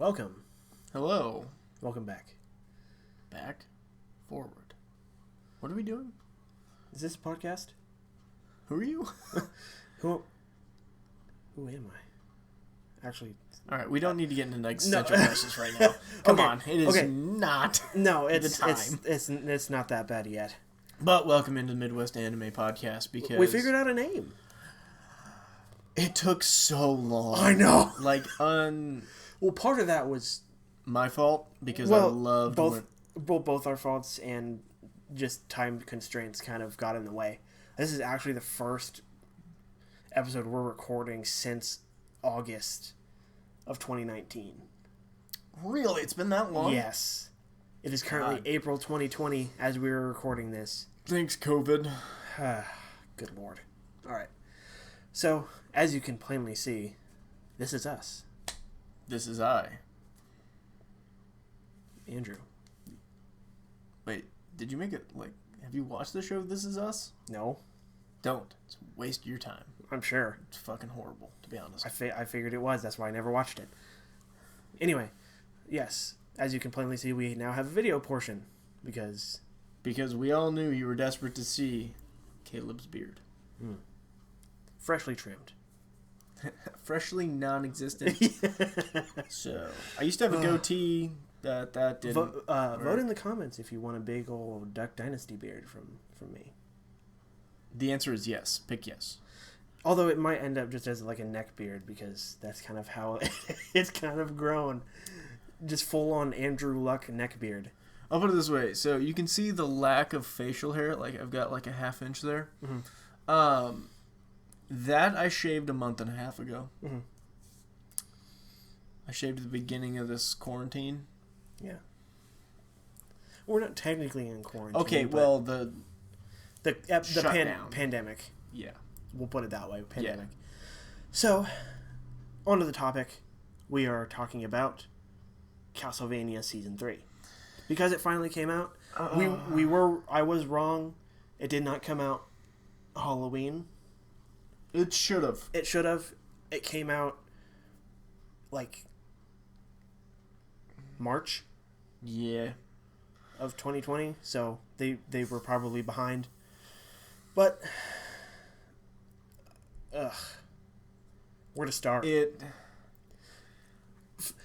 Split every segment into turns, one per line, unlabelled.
Welcome.
Hello.
Welcome back.
Back. Forward. What are we doing?
Is this a podcast?
Who are you?
Who am I? Actually...
Alright, we don't need to get into existential crisis right now. Come on, it is not
the
time.
It's not that bad yet.
But welcome into the Midwest Anime Podcast because...
We figured out a name.
It took so long.
I know. Well, part of that was...
my fault, because I loved...
Both our faults and just time constraints kind of got in the way. This is actually the first episode we're recording since August of 2019.
Really? It's been that long?
Yes. It is currently April 2020 as we are recording this.
Thanks, COVID.
Good Lord. Alright. So, as you can plainly see, this is us.
This is I.
Andrew.
Wait, did you make it, have you watched the show This Is Us?
No.
Don't. It's a waste of your time.
I'm sure.
It's fucking horrible, to be honest.
I figured it was. That's why I never watched it. Anyway, yes. As you can plainly see, we now have a video portion. Because
we all knew you were desperate to see Caleb's beard.
Freshly trimmed.
Freshly non-existent. So, I used to have a goatee that didn't...
Vote in the comments if you want a big old Duck Dynasty beard from me.
The answer is yes. Pick yes.
Although it might end up just as like a neck beard because that's kind of how it's kind of grown. Just full-on Andrew Luck neck beard.
I'll put it this way. So you can see the lack of facial hair. Like I've got like a half inch there. Mm-hmm. That I shaved a month and a half ago. Mm-hmm. I shaved at the beginning of this quarantine.
Yeah. We're not technically in quarantine.
Okay, well the
pandemic.
Yeah.
We'll put it that way. Pandemic.
Yeah.
So, on to the topic. We are talking about Castlevania Season 3. Because it finally came out. I was wrong. It did not come out Halloween.
It should have.
It came out March.
Yeah.
Of 2020. So they were probably behind. But where to start?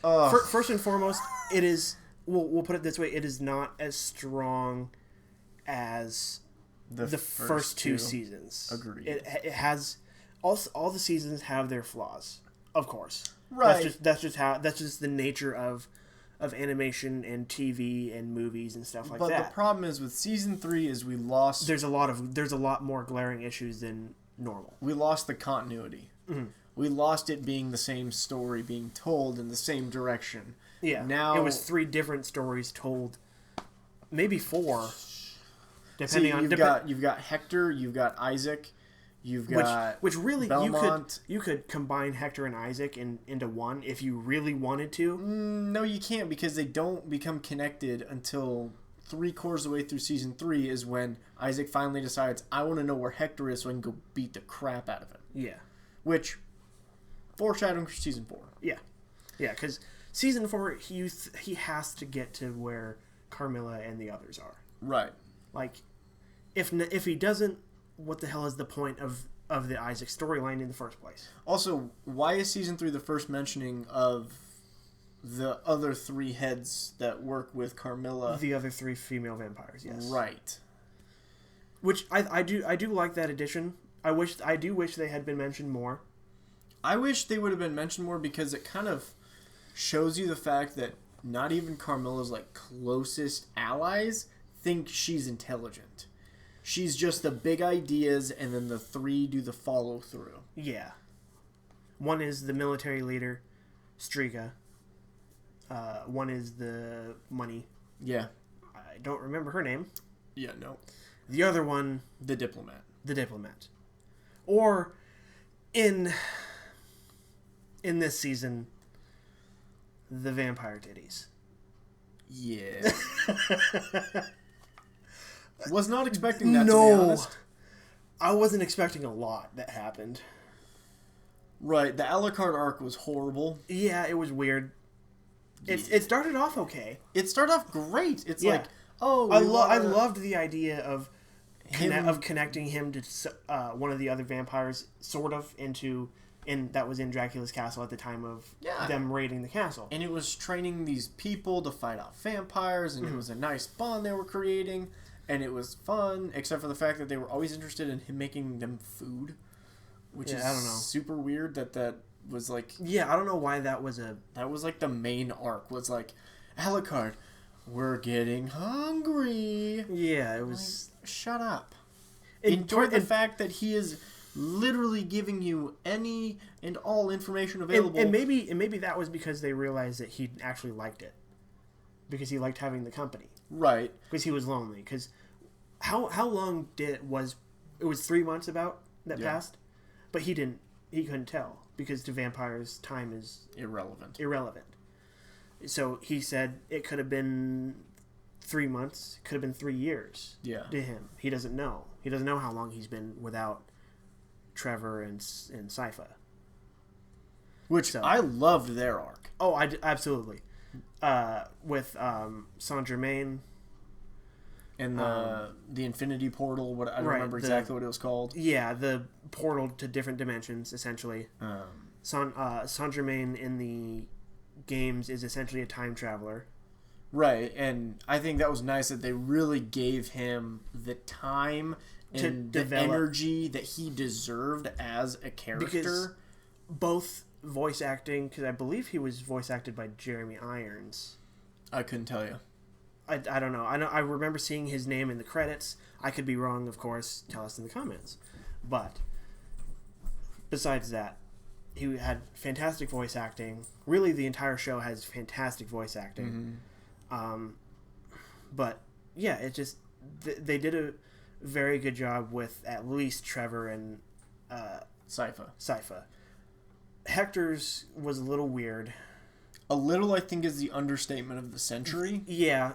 First and foremost, it is. We'll put it this way: it is not as strong as the first two seasons.
Agreed.
It has all the seasons have their flaws, of course.
Right.
That's just the nature of animation and TV and movies and stuff like that.
But the problem is with season 3 is we lost...
There's a lot more glaring issues than normal.
We lost the continuity. Mm-hmm. We lost it being the same story being told in the same direction.
Yeah. Now it was 3 different stories told, maybe 4, depending on.
You've got Hector, you've got Isaac, you've got
which really
Belmont.
you could combine Hector and Isaac into one if you really wanted to.
No, you can't because they don't become connected until 3/4 of the way through season 3 is when Isaac finally decides, I want to know where Hector is so I can go beat the crap out of him.
Yeah.
Which, foreshadowing for season 4.
Yeah. Yeah, because season 4, he has to get to where Carmilla and the others are.
Right.
If he doesn't, what the hell is the point of the Isaac storyline in the first place?
Also, why is season 3 the first mentioning of the other 3 heads that work with Carmilla?
The other 3 female vampires, yes.
Right.
Which I do like that addition. I do wish they had been mentioned more.
I wish they would have been mentioned more because it kind of shows you the fact that not even Carmilla's closest allies think she's intelligent. She's just the big ideas, and then the 3 do the follow-through.
Yeah. One is the military leader, Strika. One is the money.
Yeah.
I don't remember her name.
Yeah, no.
The other one...
The diplomat.
Or, in this season, the vampire titties.
Yeah. Was not expecting that, to be honest.
I wasn't expecting a lot that happened.
Right, the Alucard arc was horrible.
Yeah, it was weird. It started off okay.
It started off great. It's
Yeah.
like, oh,
I loved the idea of
him
connecting him to one of the other vampires, sort of that was in Dracula's castle at the time of them raiding the castle.
And it was training these people to fight off vampires, and it was a nice bond they were creating, and it was fun, except for the fact that they were always interested in him making them food, which is
I don't know.
super weird that was like...
Yeah, I don't know why that was
That was like the main arc, was like, Alucard, we're getting hungry.
Yeah, it was...
Like, shut up. Enjoy the fact that he is literally giving you any and all information available.
And maybe that was because they realized that he actually liked it. Because he liked having the company.
Right.
Because he was lonely. Because how long it was 3 months about that passed? But he couldn't tell. Because to vampires, time is... irrelevant. So he said it could have been 3 months, could have been 3 years to him. He doesn't know. He doesn't know how long he's been without Trevor and Sypha.
Which I loved their arc.
Oh, absolutely. With Saint-Germain.
And the Infinity Portal, I don't remember exactly what it was called.
Yeah, the portal to different dimensions, essentially. Saint-Germain in the games is essentially a time traveler.
Right, and I think that was nice that they really gave him the time and the energy that he deserved as a character. Because
both voice acting, because I believe he was voice acted by Jeremy Irons.
I couldn't tell you.
I don't know. I remember seeing his name in the credits. I could be wrong, of course. Tell us in the comments. But besides that, he had fantastic voice acting. Really, the entire show has fantastic voice acting. Mm-hmm. But yeah, it just they did a very good job with at least Trevor and Sypha. Hector's was a little weird.
A little, I think, is the understatement of the century.
Yeah.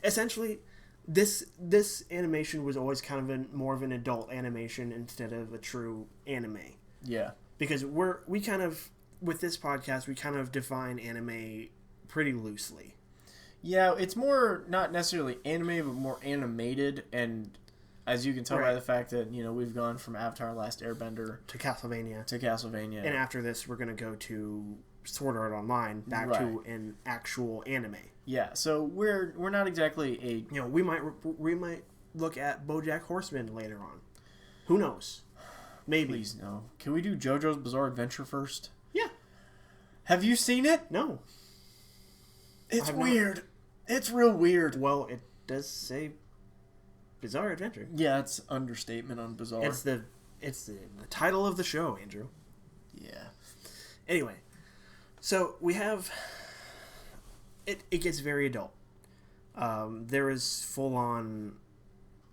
Essentially, this animation was always kind of more of an adult animation instead of a true anime.
Yeah.
Because we kind of, with this podcast, we kind of define anime pretty loosely.
Yeah, it's more, not necessarily anime, but more animated, and as you can tell by the fact that, we've gone from Avatar: Last Airbender
to Castlevania.
And
after this, we're going to go to Sword Art Online, back to an actual anime.
Yeah, so we're not exactly a...
we might look at BoJack Horseman later on. Who knows? Maybe.
Please, no. Can we do JoJo's Bizarre Adventure first?
Yeah.
Have you seen it?
No.
It's weird. It's real weird.
Well, it does say Bizarre Adventure.
Yeah, it's understatement on bizarre.
It's the title of the show, Andrew.
Yeah.
Anyway, so we have it gets very adult. There is full on,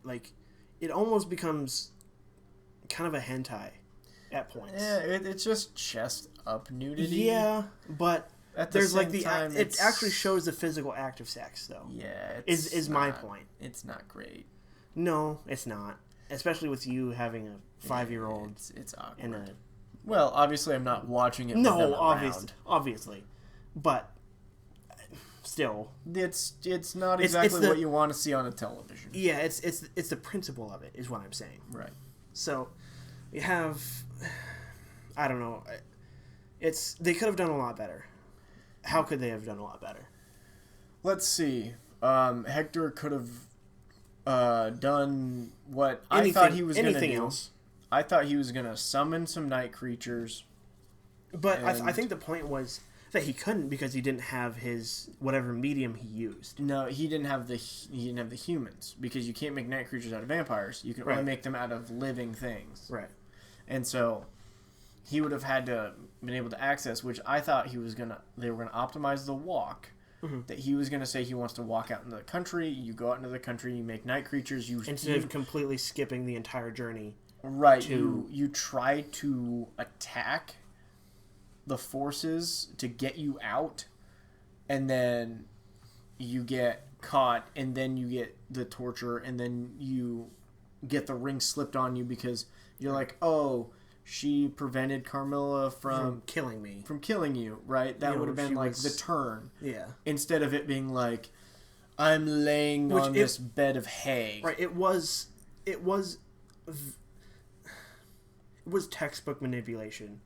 like, it almost becomes kind of a hentai at points.
Yeah, it's just chest up nudity.
Yeah, but there's like
time,
it actually shows the physical act of sex, though.
Yeah,
is my point.
It's not great.
No, it's not. Especially with you having a 5-year-old.
It's awkward.
And
well, obviously, I'm not watching it.
No, obviously, but still,
it's not exactly what you want to see on a television.
Yeah, it's the principle of it is what I'm saying.
Right.
So we have, I don't know, they could have done a lot better. How could they have done a lot better?
Let's see. Hector could have done what I thought he was going to do.
Anything else?
I thought he was going to summon some night creatures.
But I think the point was that he couldn't because he didn't have his whatever medium he used.
No, he didn't have the humans because you can't make night creatures out of vampires. You can only make them out of living things.
Right.
And so he would have had to been able to access, which I thought they were gonna optimize the walk. Mm-hmm. That he was gonna say he wants to walk out into the country. You go out into the country, you make night creatures.
Instead of completely skipping the entire journey.
Right. You try to attack the forces to get you out, and then you get caught, and then you get the torture, and then you get the ring slipped on you because you're like, oh, she prevented Carmilla
from killing me.
From killing you, right? That would have been like the turn.
Yeah.
Instead of it being like, I'm laying on this bed of hay.
Right. It was textbook manipulation.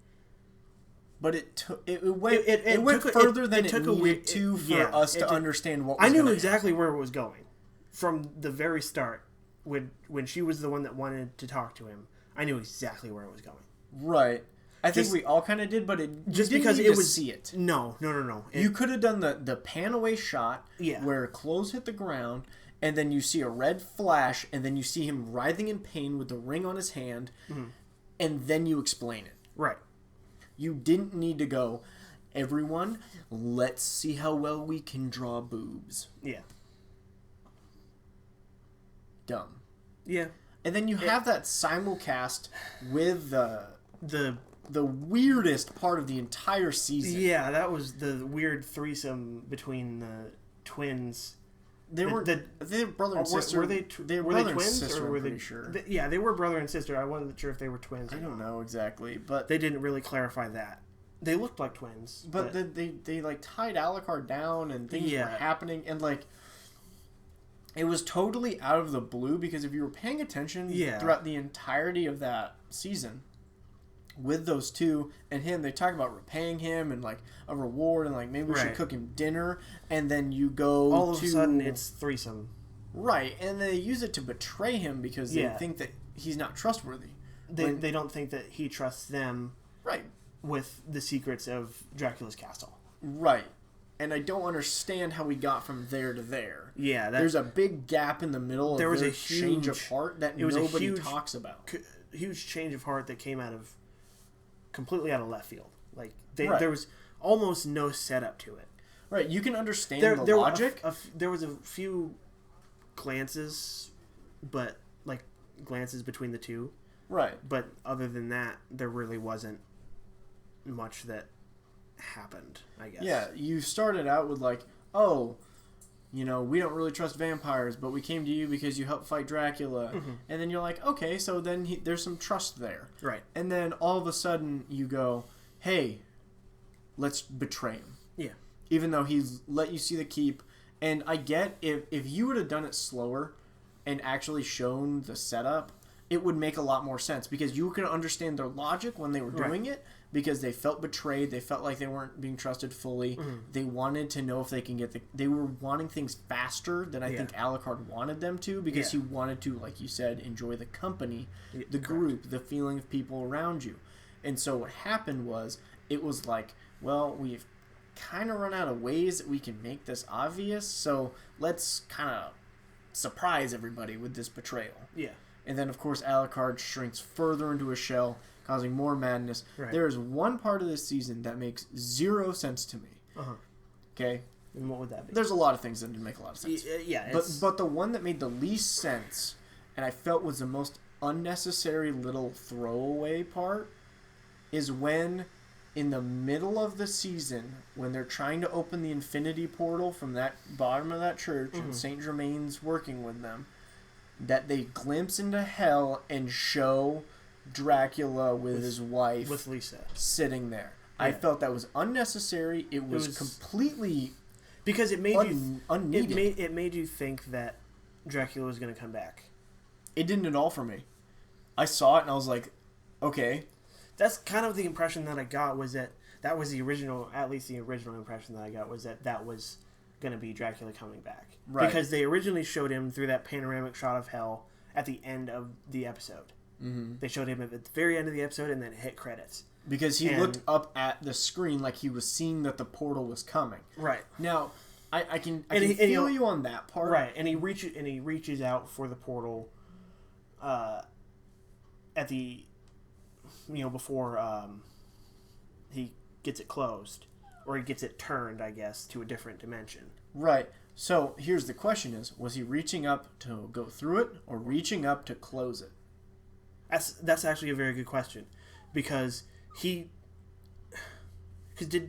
But it went further than it needed to for us to understand what was
I knew exactly where it was going from the very start. When she was the one that wanted to talk to him, I knew exactly where it was going.
Right. I think we all kind of did, but
just because it was see it. No.
You could have done the pan away shot where clothes hit the ground, and then you see a red flash, and then you see him writhing in pain with the ring on his hand, and then you explain it.
Right.
You didn't need to go, everyone, let's see how well we can draw boobs.
Yeah.
Dumb.
Yeah.
And then you have that simulcast with the weirdest part of the entire season.
Yeah, that was the weird threesome between the twins.
They were brother and sister.
Were they twins?
Sister,
or were
they
sure? Yeah, they were brother and sister. I wasn't sure if they were twins.
I don't know exactly, but
they didn't really clarify that. They looked like twins,
but they like tied Alucard down and things were happening, and like it was totally out of the blue because if you were paying attention throughout the entirety of that season with those two and him, they talk about repaying him and like a reward and like maybe we should cook him dinner, and then you go
all of a sudden it's threesome.
Right, and they use it to betray him because they think that he's not trustworthy.
They don't think that he trusts them.
Right.
With the secrets of Dracula's castle.
Right. And I don't understand how we got from there to there.
Yeah.
There's a big gap in the middle of a change of heart that nobody talks about.
Huge change of heart that came completely out of left field. Like, there was almost no setup to it.
Right. You can understand the logic.
There was a few glances, but like glances between the two.
Right.
But other than that, there really wasn't much that happened, I guess.
Yeah, you started out with like, oh, we don't really trust vampires, but we came to you because you helped fight Dracula. Mm-hmm. And then you're like, okay, so then there's some trust there.
Right.
And then all of a sudden you go, hey, let's betray him.
Yeah.
Even though he's let you see the keep. And I get if you would have done it slower and actually shown the setup, it would make a lot more sense because you could understand their logic when they were doing it because they felt betrayed. They felt like they weren't being trusted fully. Mm-hmm. They wanted to know if they can they were wanting things faster than I think Alucard wanted them to because he wanted to, like you said, enjoy the company, the group, the feeling of people around you. And so what happened was it was like, well, we've kind of run out of ways that we can make this obvious. So let's kind of surprise everybody with this betrayal.
Yeah.
And then, of course, Alucard shrinks further into a shell, causing more madness. Right. There is one part of this season that makes zero sense to me. Uh-huh. Okay?
And what would that be?
There's a lot of things that didn't make a lot of sense.
Yeah.
But the one that made the least sense, and I felt was the most unnecessary little throwaway part, is when, in the middle of the season, when they're trying to open the infinity portal from that bottom of that church, and Saint Germain's working with them, that they glimpse into hell and show Dracula with his wife,
with Lisa,
sitting there. Yeah. I felt that was unnecessary. It was completely
because it made
unneeded.
It made you think that Dracula was going to come back.
It didn't at all for me. I saw it and I was like, okay.
That's kind of the impression that I got was that was the original, at least the original impression that I got was that was going to be Dracula coming back. Right. Because they originally showed him through that panoramic shot of hell at the end of the episode. Mm-hmm. They showed him at the very end of the episode and then it hit credits.
Because he looked up at the screen like he was seeing that the portal was coming.
Right.
now, I can feel you on that part.
Right, and he reaches out for the portal at the before he gets it closed. Or he gets it turned, I guess, to a different dimension.
Right. So here's the question was he reaching up to go through it or reaching up to close it?
That's actually a very good question. Because did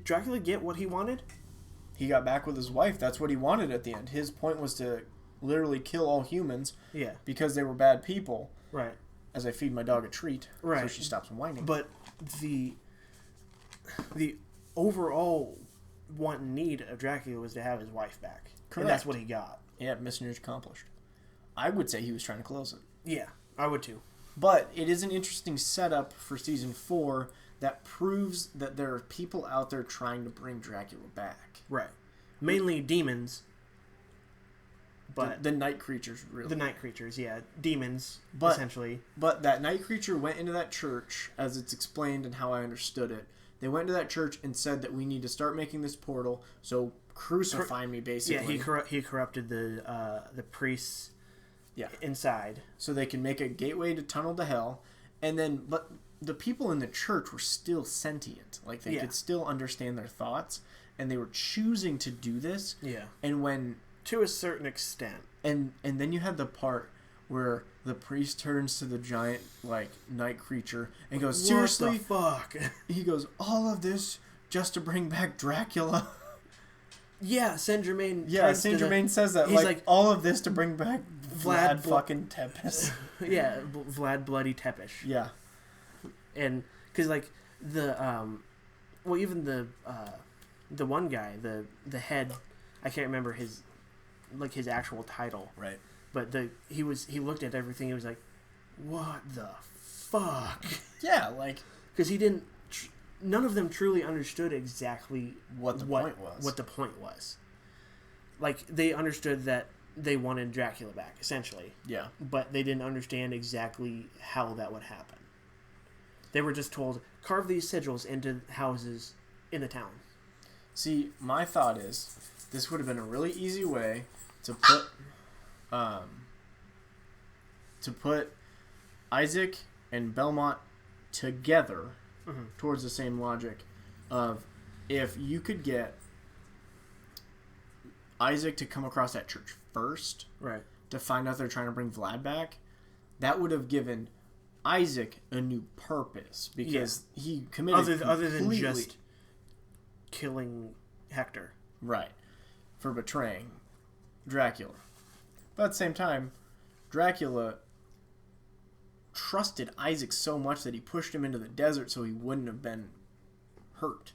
Dracula get what he wanted?
He got back with his wife. That's what he wanted at the end. His point was to literally kill all humans.
Yeah.
Because they were bad people.
Right.
as I feed my dog a treat,
right?
So she stops whining.
But the overall want and need of Dracula was to have his wife back. Correct. And that's what he got.
Yeah, mission accomplished. I would say he was trying to close it.
Yeah, I would too.
But it is an interesting setup for season 4 that proves that there are people out there trying to bring Dracula back.
Right. Mainly demons. But
the night creatures, really.
The night creatures, yeah. Demons, essentially.
But that night creature went into that church, as it's explained and how I understood it. They went to that church and said that we need to start making this portal, so crucify me, basically.
Yeah, he corrupted the priests inside.
So they can make a gateway to tunnel to hell. And then, but the people in the church were still sentient. Like, they could still understand their thoughts. And they were choosing to do this.
Yeah.
And when...
To a certain extent.
And then you had the part where the priest turns to the giant, like, night creature and goes, seriously?
What the fuck?
He goes, all of this just to bring back Dracula?
Yeah, Saint Germain.
Yeah, Saint Germain says that. He's like, all of this to bring back Vlad fucking Tepes.
Yeah, Vlad Bloody Tepes.
Yeah.
And, because, like, even the one guy, the head, I can't remember his actual title.
Right.
But he looked at everything, he was like, what the fuck?
Yeah, like...
Because he didn't... None of them truly understood exactly
what the
point was. Like, they understood that they wanted Dracula back, essentially.
Yeah.
But they didn't understand exactly how that would happen. They were just told, carve these sigils into houses in the town.
See, my thought is, this would have been a really easy way to put Isaac and Belmont together towards the same logic of, if you could get Isaac to come across that church first,
right,
to find out they're trying to bring Vlad back, that would have given Isaac a new purpose, because he committed
other than just killing Hector,
right, for betraying Dracula. But at the same time, Dracula trusted Isaac so much that he pushed him into the desert so he wouldn't have been hurt.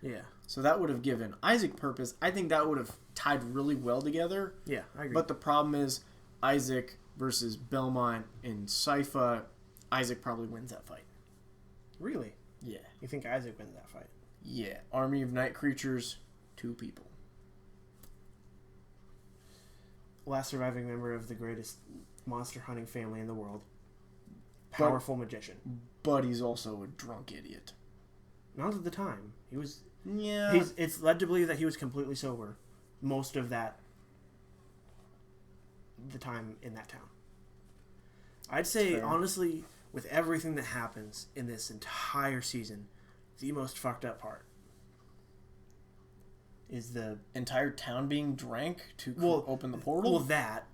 Yeah.
So that would have given Isaac purpose. I think that would have tied really well together.
Yeah, I agree.
But the problem is, Isaac versus Belmont and Sypha, Isaac probably wins that fight.
Really?
Yeah.
You think Isaac wins that fight?
Yeah. Army of night creatures, 2 people.
Last surviving member of the greatest monster hunting family in the world. Powerful magician.
But he's also a drunk idiot.
Not at the time. He was...
Yeah.
It's led to believe that he was completely sober most of the time in that town. I'd say, honestly, with everything that happens in this entire season, the most fucked up part is the...
Entire town being drank to open the portal?
Well, that,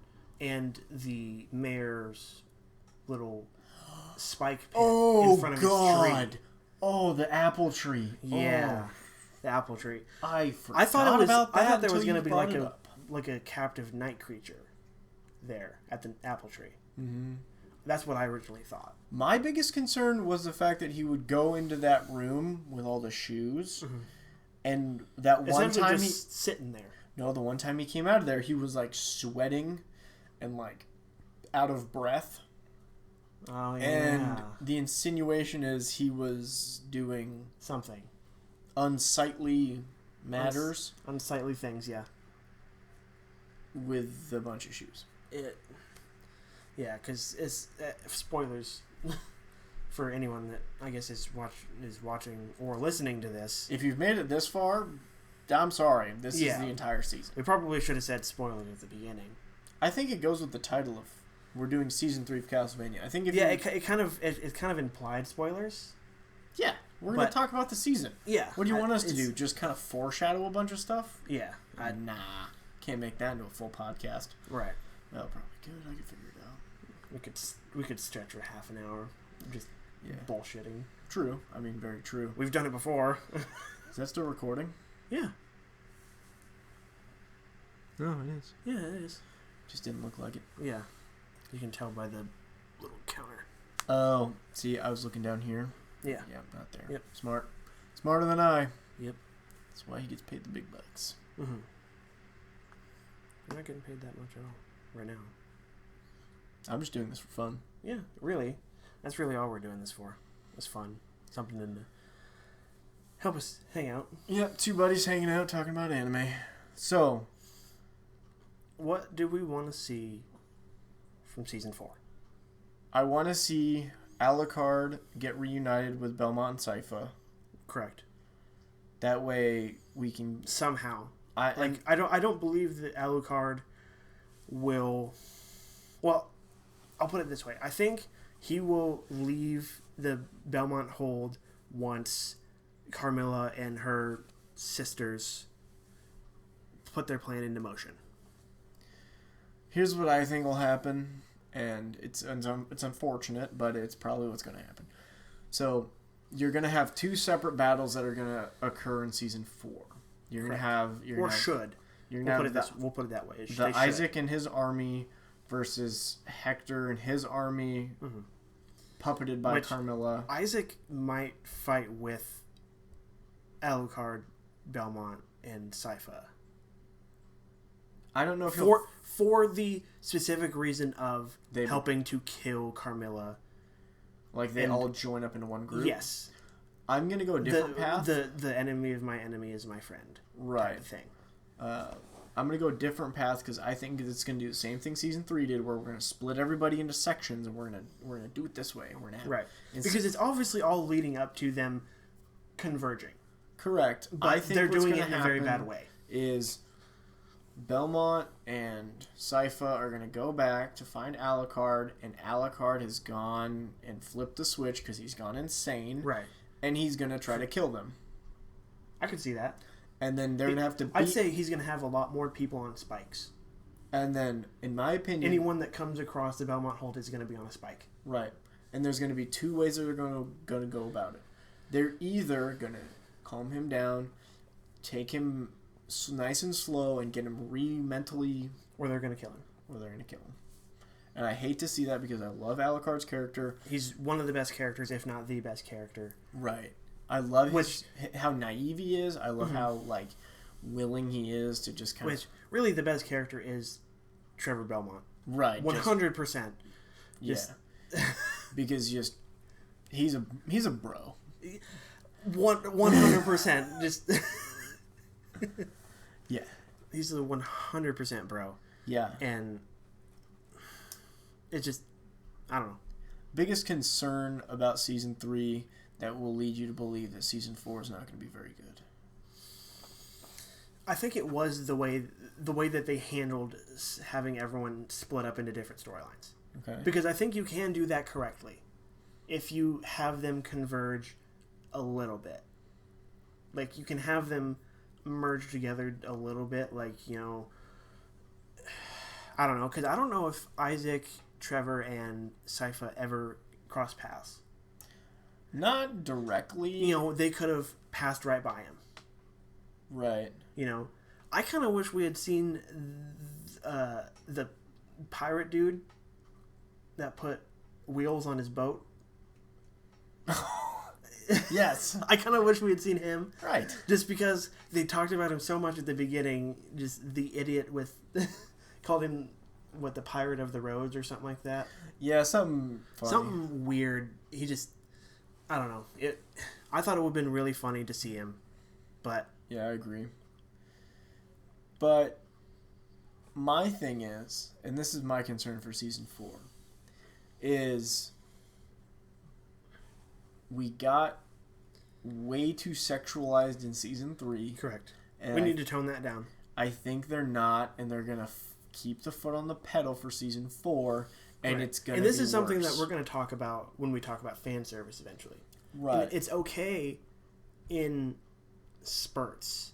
and the mayor's little spike pit in front of his tree.
Oh, the apple tree.
Yeah.
Oh.
The apple tree.
I thought
there was going to be like a captive night creature there at the apple tree.
Mm-hmm.
That's what I originally thought.
My biggest concern was the fact that he would go into that room with all the shoes, and that one time
just sitting there.
No, the one time he came out of there, he was like sweating and like out of breath.
Oh yeah.
And the insinuation is he was doing
something
unsightly matters,
unsightly things. Yeah.
With a bunch of shoes.
Yeah, because it's spoilers for anyone that I guess is watching or listening to this.
If you've made it this far, I'm sorry. This is the entire season.
We probably should have said spoilers at the beginning.
I think it goes with the title of we're doing season 3 of Castlevania. I think if
it kind of implied spoilers.
Yeah, we're going to talk about the season.
Yeah.
What do you want us to do? Just kind of foreshadow a bunch of stuff?
Yeah.
Nah. Can't make that into a full podcast.
Right.
Well, probably could. I could figure it out.
We could stretch for half an hour, just bullshitting.
True. I mean, very true.
We've done it before.
Is that still recording?
Yeah.
No, it is.
Yeah, it is.
Just didn't look like it.
Yeah. You can tell by the little counter.
Oh, see, I was looking down here.
Yeah.
Yeah, not there.
Yep.
Smart. Smarter than I.
Yep.
That's why he gets paid the big bucks.
Mm-hmm. I'm not getting paid that much at all right now.
I'm just doing this for fun.
Yeah, really. That's really all we're doing this for. It's fun. Something to help us hang out.
Yep, two buddies hanging out talking about anime. So,
what do we want to see from season 4?
I want to see Alucard get reunited with Belmont and Sypha.
Correct.
That way we can
somehow.
I
don't believe that Alucard will. Well, I'll put it this way. I think he will leave the Belmont hold once Carmilla and her sisters put their plan into motion.
Here's what I think will happen, and it's unfortunate, but it's probably what's going to happen. So, you're going to have two separate battles that are going to occur in season 4. You're going to have... We'll
put it that way.
The Isaac and his army versus Hector and his army, puppeted by Carmilla.
Isaac might fight with Alucard, Belmont, and Sypha.
I don't know if
for the specific reason of helping to kill Carmilla.
Like they all join up into one group?
Yes.
I'm going to go a different path.
The enemy of my enemy is my friend.
Right.
Type of thing.
I'm going to go a different path because I think it's going to do the same thing Season 3 did, where we're going to split everybody into sections and we're going to do it this way. And we're going to
right. Because it's obviously all leading up to them converging.
Correct. But I think
they're doing it in a very bad way.
Is Belmont and Sypha are going to go back to find Alucard, and Alucard has gone and flipped the switch because he's gone insane.
Right.
And he's going to try to kill them.
I could see that.
And then they're going to have to beat...
I'd say he's going to have a lot more people on spikes.
And then, in my opinion...
anyone that comes across the Belmont hold is going to be on a spike.
Right. And there's going to be two ways that they're going to go about it. They're either going to calm him down, take him nice and slow, and get him mentally...
or they're going to kill him.
And I hate to see that because I love Alucard's character.
He's one of the best characters, if not the best character.
Right. I love how naive he is. I love how willing he is to just kind of...
really the best character is Trevor Belmont.
Right.
100%.
Yeah. Because he's a bro.
100%. Just...
yeah.
He's a 100% bro.
Yeah.
And it's just... I don't know.
Biggest concern about Season 3... that will lead you to believe that Season 4 is not going to be very good.
I think it was the way that they handled having everyone split up into different storylines.
Okay.
Because I think you can do that correctly if you have them converge a little bit. Like, you can have them merge together a little bit. Like, I don't know. Because I don't know if Isaac, Trevor, and Sypha ever cross paths.
Not directly.
They could have passed right by him.
Right.
I kind of wish we had seen the pirate dude that put wheels on his boat.
Yes.
I kind of wish we had seen him.
Right.
Just because they talked about him so much at the beginning. Just the idiot with... called him, the pirate of the roads or something like that.
Yeah, something funny.
Something weird. He just... I don't know. I thought it would have been really funny to see him, but...
Yeah, I agree. But my thing is, and this is my concern for Season 4, is we got way too sexualized in Season 3.
Correct. And we need to tone that down.
I think they're not, and they're going to keep the foot on the pedal for Season 4. And it's going to be
And this is something that we're going to talk about when we talk about fan service eventually.
Right.
And it's okay in spurts.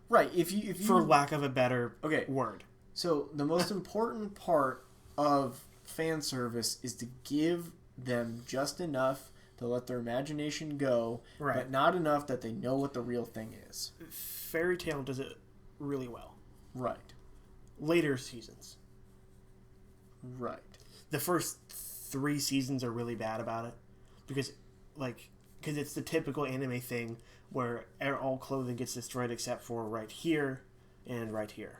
Right. If you
for lack of a better word.
So the most important part of fan service is to give them just enough to let their imagination go, but not enough that they know what the real thing is.
Fairy Tail does it really well.
Right.
Later seasons.
Right.
The first 3 seasons are really bad about it because it's the typical anime thing where all clothing gets destroyed except for right here and right here.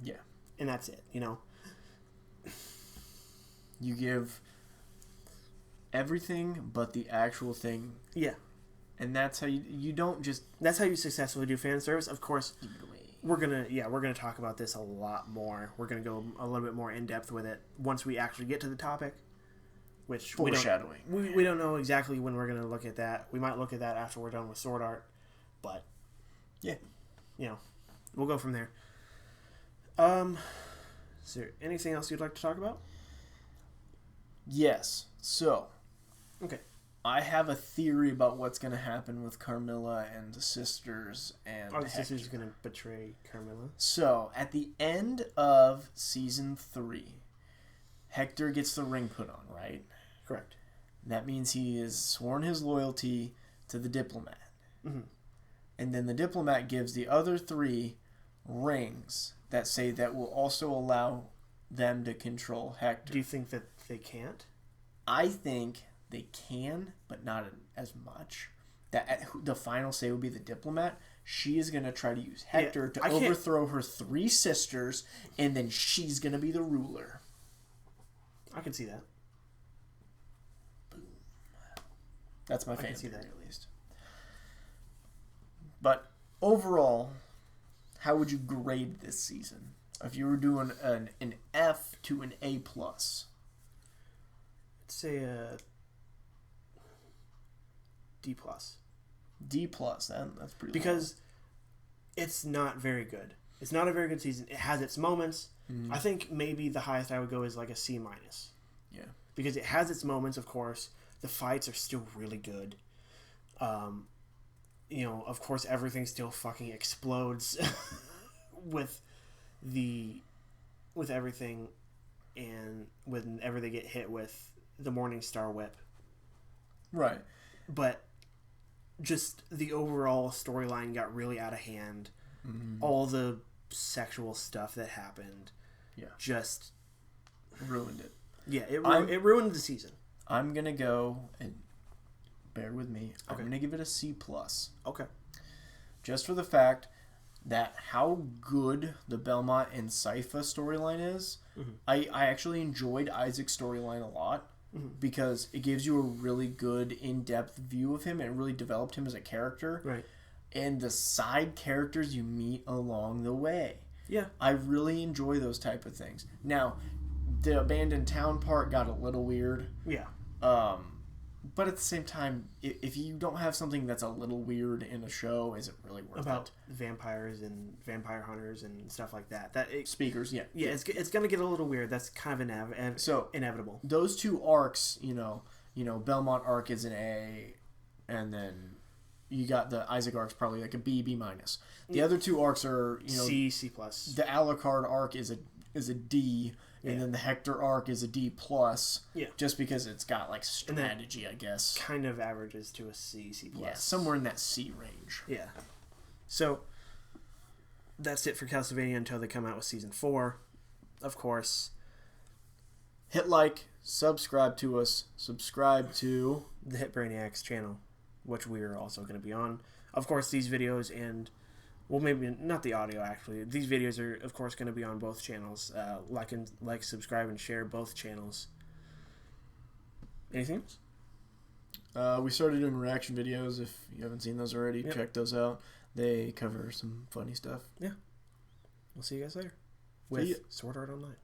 Yeah.
And that's it, you know?
You give everything but the actual thing.
Yeah.
And that's how you don't just...
That's how you successfully do fan service. Of course, we're gonna talk about this a lot more. We're gonna go a little bit more in depth with it once we actually get to the topic. Which
foreshadowing.
We don't know exactly when we're gonna look at that. We might look at that after we're done with Sword Art, but
yeah,
you know, we'll go from there. Is there anything else you'd like to talk about?
Yes. So,
okay.
I have a theory about what's going to happen with Carmilla and the sisters and
the sisters going to betray Carmilla?
So, at the end of season 3, Hector gets the ring put on, right?
Correct.
That means he has sworn his loyalty to the diplomat.
Mm-hmm.
And then the diplomat gives the other 3 rings that say that will also allow them to control Hector.
Do you think that they can't?
I think they can, but not as much. The final say will be the diplomat. She is going to try to use Hector to overthrow her 3 sisters, and then she's going to be the ruler.
I can see that.
Boom. That's my fan
theory,
at least. But overall, how would you grade this season? If you were doing an F to an A+.
Let's say a D+.
D+, that's pretty
because it's not very good. It's not a very good season. It has its moments. Mm-hmm. I think maybe the highest I would go is like a C-.
Yeah.
Because it has its moments, of course. The fights are still really good. You know, of course, everything still fucking explodes with everything, and whenever they get hit with the Morning Star Whip.
Right.
But just the overall storyline got really out of hand. Mm-hmm. All the sexual stuff that happened just
ruined it.
Yeah, it ruined the season.
I'm going to go, and bear with me,
okay.
I'm going to give it a C+.
Okay.
Just for the fact that how good the Belmont and Sypha storyline is. Mm-hmm. I actually enjoyed Isaac's storyline a lot. Mm-hmm. Because it gives you a really good in-depth view of him and it really developed him as a character.
Right.
And the side characters you meet along the way.
Yeah.
I really enjoy those type of things. Now, the abandoned town part got a little weird.
Yeah.
But at the same time, if you don't have something that's a little weird in a show, is it really worth
about
it?
vampires and vampire hunters and stuff like that.
Speakers, yeah.
Yeah, it's going to get a little weird. That's kind of inevitable.
Those 2 arcs, you know, Belmont arc is an A, and then you got the Isaac arc's probably like a B, B-. The other 2 arcs are,
C+.
The Alucard arc is a D. And then the Hector arc is a D+.
Yeah.
Just because it's got like strategy, I guess.
Kind of averages to a C+.
Yeah, somewhere in that C range.
Yeah. So that's it for Castlevania until they come out with season 4. Of course.
Hit like, subscribe to us, subscribe to
the Hit Brainiacs channel, which we are also going to be on. Of course, these videos and... Well, maybe not the audio, actually. These videos are, of course, going to be on both channels. Like, subscribe, and share both channels. Anything else?
We started doing reaction videos. If you haven't seen those already, check those out. They cover some funny stuff.
Yeah. We'll see you guys later with Sword Art Online.